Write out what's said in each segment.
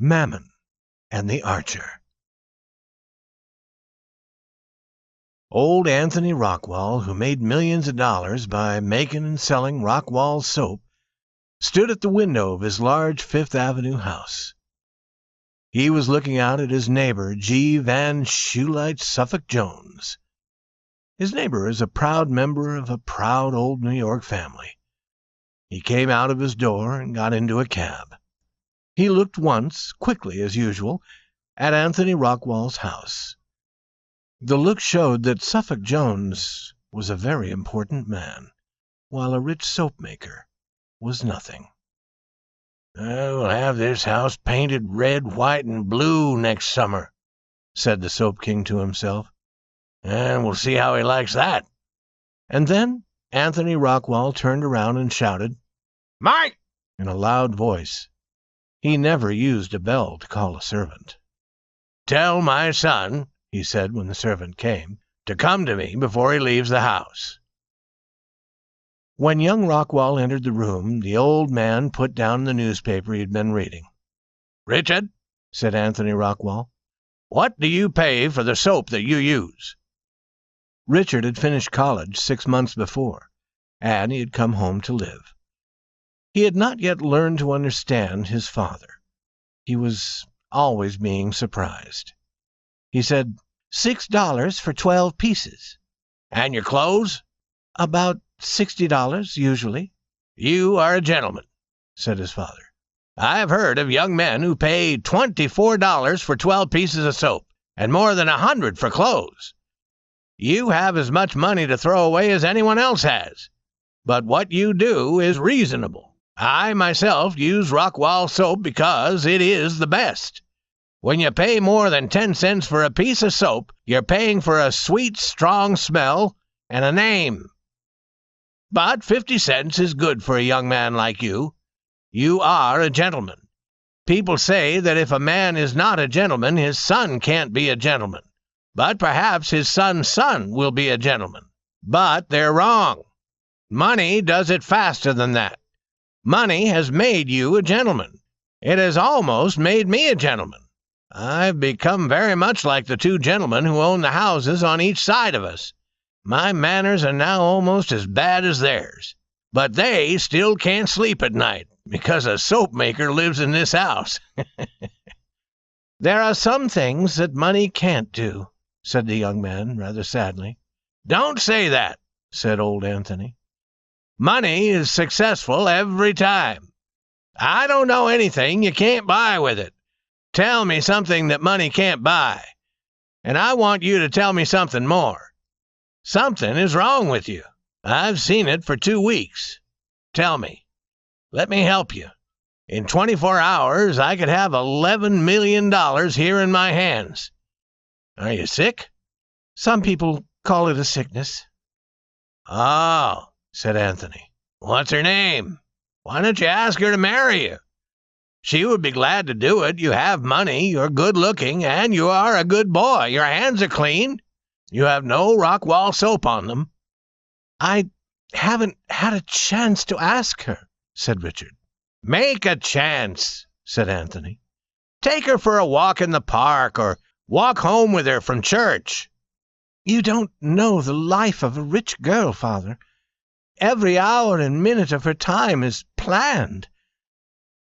Mammon and the Archer. Old Anthony Rockwall, who made millions of dollars by making and selling Rockwall soap, stood at the window of his large Fifth Avenue house. He was looking out at his neighbor, G. Van Shoelite Suffolk Jones. His neighbor is a proud member of a proud old New York family. He came out of his door and got into a cab. He looked once, quickly as usual, at Anthony Rockwall's house. The look showed that Suffolk Jones was a very important man, while a rich soap maker was nothing. "I will have this house painted red, white, and blue next summer," said the Soap King to himself, "and we'll see how he likes that." And then Anthony Rockwall turned around and shouted, "Mike!" in a loud voice. He never used a bell to call a servant. "Tell my son," he said when the servant came, "to come to me before he leaves the house." When young Rockwall entered the room, the old man put down the newspaper he had been reading. "Richard," said Anthony Rockwall, "what do you pay for the soap that you use?" Richard had finished college 6 months before, and he had come home to live. He had not yet learned to understand his father. He was always being surprised. He said, $6 for 12 pieces. "And your clothes?" "About $60, usually." "You are a gentleman," said his father. "I have heard of young men who pay $24 for 12 pieces of soap, and more than $100 for clothes. You have as much money to throw away as anyone else has. But what you do is reasonable. I myself use Rockwall soap because it is the best. When you pay more than 10 cents for a piece of soap, you're paying for a sweet, strong smell and a name. But 50 cents is good for a young man like you. You are a gentleman. People say that if a man is not a gentleman, his son can't be a gentleman. But perhaps his son's son will be a gentleman. But they're wrong. Money does it faster than that. Money has made you a gentleman. It has almost made me a gentleman. I've become very much like the 2 gentlemen who own the houses on each side of us. My manners are now almost as bad as theirs. But they still can't sleep at night, because a soap maker lives in this house." "There are some things that money can't do," said the young man, rather sadly. "Don't say that," said old Anthony. "Money is successful every time. I don't know anything you can't buy with it. Tell me something that money can't buy. And I want you to tell me something more. Something is wrong with you. I've seen it for 2 weeks. Tell me. Let me help you. In 24 hours, I could have $11 million here in my hands. Are you sick?" "Some people call it a sickness." "Oh," said Anthony. "What's her name? Why don't you ask her to marry you? She would be glad to do it. You have money, you're good-looking, and you are a good boy. Your hands are clean. You have no Rockwall soap on them." "I haven't had a chance to ask her," said Richard. "Make a chance," said Anthony. "Take her for a walk in the park, or walk home with her from church." "You don't know the life of a rich girl, Father. Every hour and minute of her time is planned.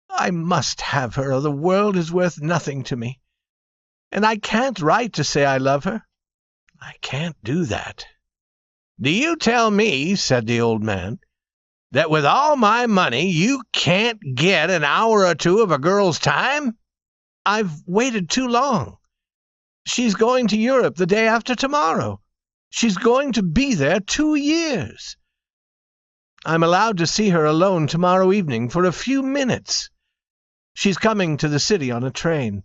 I must have her, or the world is worth nothing to me. And I can't write to say I love her. I can't do that." "Do you tell me," said the old man, "that with all my money you can't get an hour or 2 of a girl's time?" "I've waited too long. She's going to Europe the day after tomorrow. She's going to be there 2 years. I'm allowed to see her alone tomorrow evening for a few minutes. She's coming to the city on a train.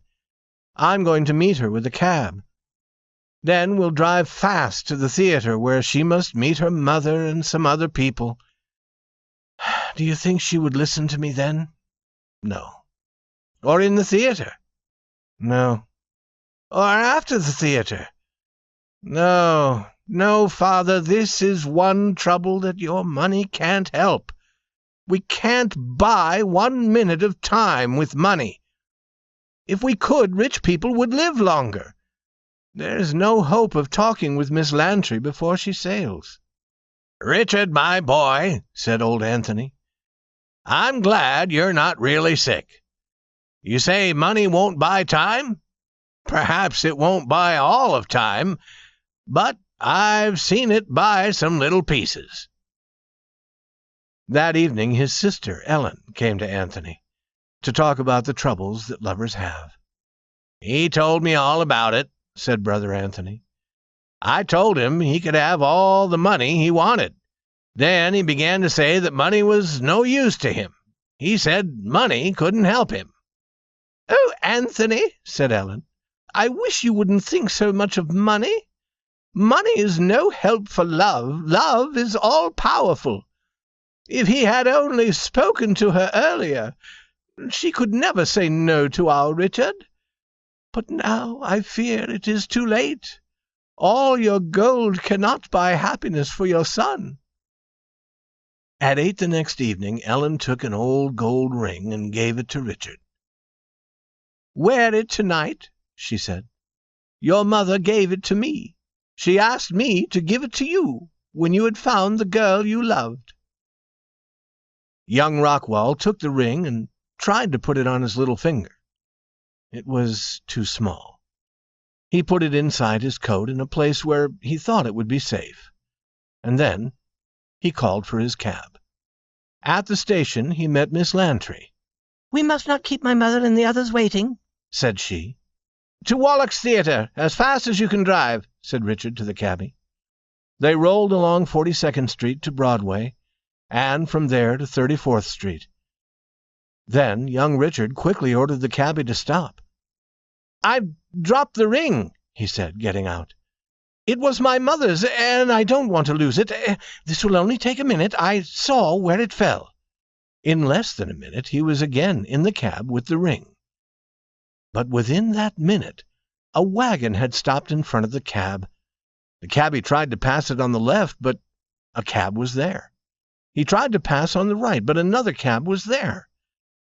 I'm going to meet her with a cab. Then we'll drive fast to the theater where she must meet her mother and some other people. Do you think she would listen to me then? No. Or in the theater? No. Or after the theater? No, no, Father, this is one trouble that your money can't help. We can't buy 1 minute of time with money. If we could, rich people would live longer. There's no hope of talking with Miss Lantry before she sails." "Richard, my boy," said old Anthony, "I'm glad you're not really sick. You say money won't buy time? Perhaps it won't buy all of time, but I've seen it buy some little pieces." That evening his sister, Ellen, came to Anthony to talk about the troubles that lovers have. "He told me all about it," said Brother Anthony. "I told him he could have all the money he wanted. Then he began to say that money was no use to him. He said money couldn't help him." "Oh, Anthony," said Ellen, "I wish you wouldn't think so much of money. Money is no help for love. Love is all-powerful. If he had only spoken to her earlier, she could never say no to our Richard. But now I fear it is too late. All your gold cannot buy happiness for your son." At 8 the next evening, Ellen took an old gold ring and gave it to Richard. "Wear it tonight," she said. "Your mother gave it to me. She asked me to give it to you when you had found the girl you loved." Young Rockwall took the ring and tried to put it on his little finger. It was too small. He put it inside his coat in a place where he thought it would be safe, and then he called for his cab. At the station he met Miss Lantry. "We must not keep my mother and the others waiting," said she. "To Wallack's Theatre, as fast as you can drive," said Richard to the cabby. They rolled along 42nd Street to Broadway, and from there to 34th Street. Then young Richard quickly ordered the cabby to stop. "I've dropped the ring," he said, getting out. "It was my mother's, and I don't want to lose it. This will only take a minute. I saw where it fell." In less than a minute he was again in the cab with the ring. But within that minute a wagon had stopped in front of the cab. The cabby tried to pass it on the left, but a cab was there. He tried to pass on the right, but another cab was there.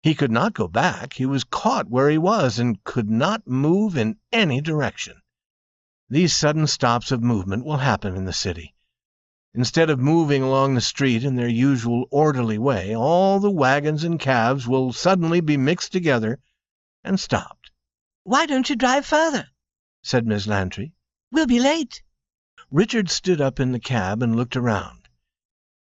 He could not go back. He was caught where he was and could not move in any direction. These sudden stops of movement will happen in the city. Instead of moving along the street in their usual orderly way, all the wagons and cabs will suddenly be mixed together and stopped. "Why don't you drive further?" said Miss Lantry. "We'll be late." Richard stood up in the cab and looked around.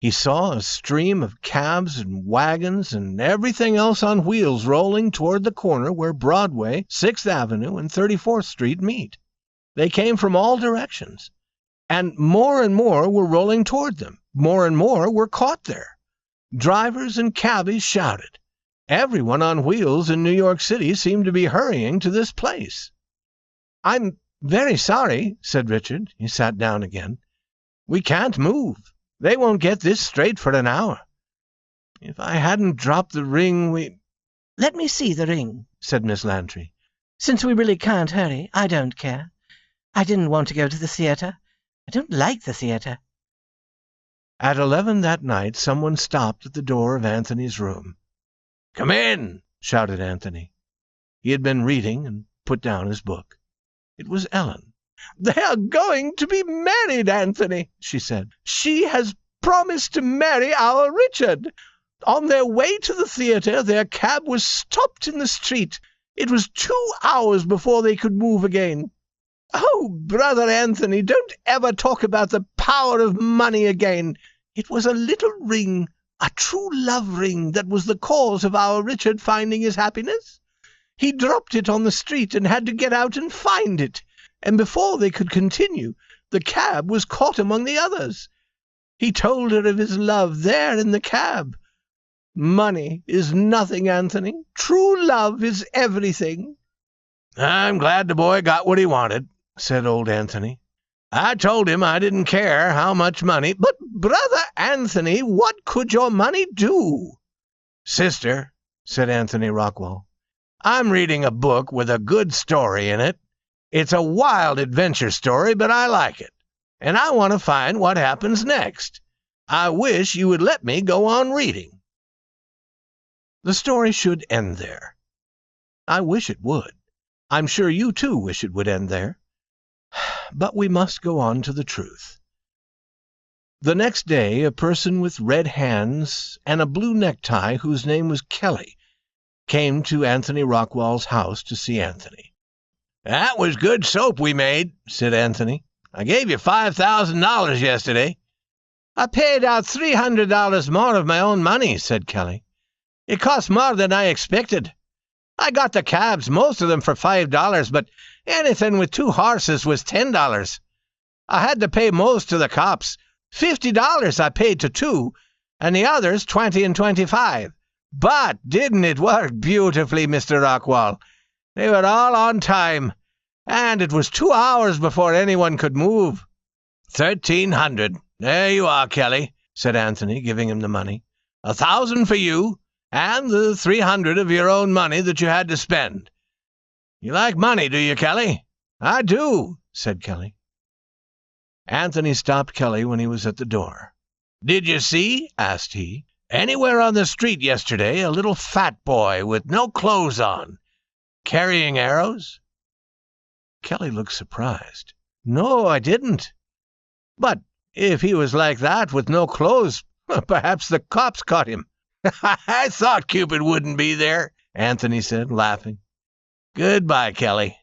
He saw a stream of cabs and wagons and everything else on wheels rolling toward the corner where Broadway, 6th Avenue, and 34th Street meet. They came from all directions, and more were rolling toward them. More and more were caught there. Drivers and cabbies shouted. Everyone on wheels in New York City seemed to be hurrying to this place. "I'm very sorry," said Richard. He sat down again. "We can't move. They won't get this straight for an hour. If I hadn't dropped the ring, we—" "Let me see the ring," said Miss Lantry. "Since we really can't hurry, I don't care. I didn't want to go to the theatre. I don't like the theatre." At 11 that night someone stopped at the door of Anthony's room. "Come in," shouted Anthony. He had been reading and put down his book. It was Ellen. "They are going to be married, Anthony," she said. "She has promised to marry our Richard. On their way to the theatre, their cab was stopped in the street. It was 2 hours before they could move again. Oh, Brother Anthony, don't ever talk about the power of money again. It was a little ring, a true love ring, that was the cause of our Richard finding his happiness. He dropped it on the street and had to get out and find it. And before they could continue, the cab was caught among the others. He told her of his love there in the cab. Money is nothing, Anthony. True love is everything." "I'm glad the boy got what he wanted," said old Anthony. "I told him I didn't care how much money—" "But, Brother Anthony, what could your money do?" "Sister," said Anthony Rockwall, "I'm reading a book with a good story in it. It's a wild adventure story, but I like it, and I want to find what happens next. I wish you would let me go on reading." The story should end there. I wish it would. I'm sure you too wish it would end there. But we must go on to the truth. The next day a person with red hands and a blue necktie, whose name was Kelly, came to Anthony Rockwall's house to see Anthony. "That was good soap we made," said Anthony. "I gave you $5,000 yesterday." "I paid out $300 more of my own money," said Kelly. "It cost more than I expected. I got the cabs, most of them for $5, but anything with 2 horses was $10. I had to pay most to the cops. $50 I paid to 2, and the others $20 and $25. But didn't it work beautifully, Mr. Rockwall? They were all on time, and it was 2 hours before anyone could move." $1,300. There you are, Kelly, said Anthony, giving him the money. $1,000 for you, and the $300 of your own money that you had to spend. You like money, do you, Kelly? "I do," said Kelly. Anthony stopped Kelly when he was at the door. "Did you see," asked he, "anywhere on the street yesterday a little fat boy with no clothes on, carrying arrows?" Kelly looked surprised. "No, I didn't. But if he was like that with no clothes, perhaps the cops caught him." "I thought Cupid wouldn't be there," Anthony said, laughing. "Goodbye, Kelly."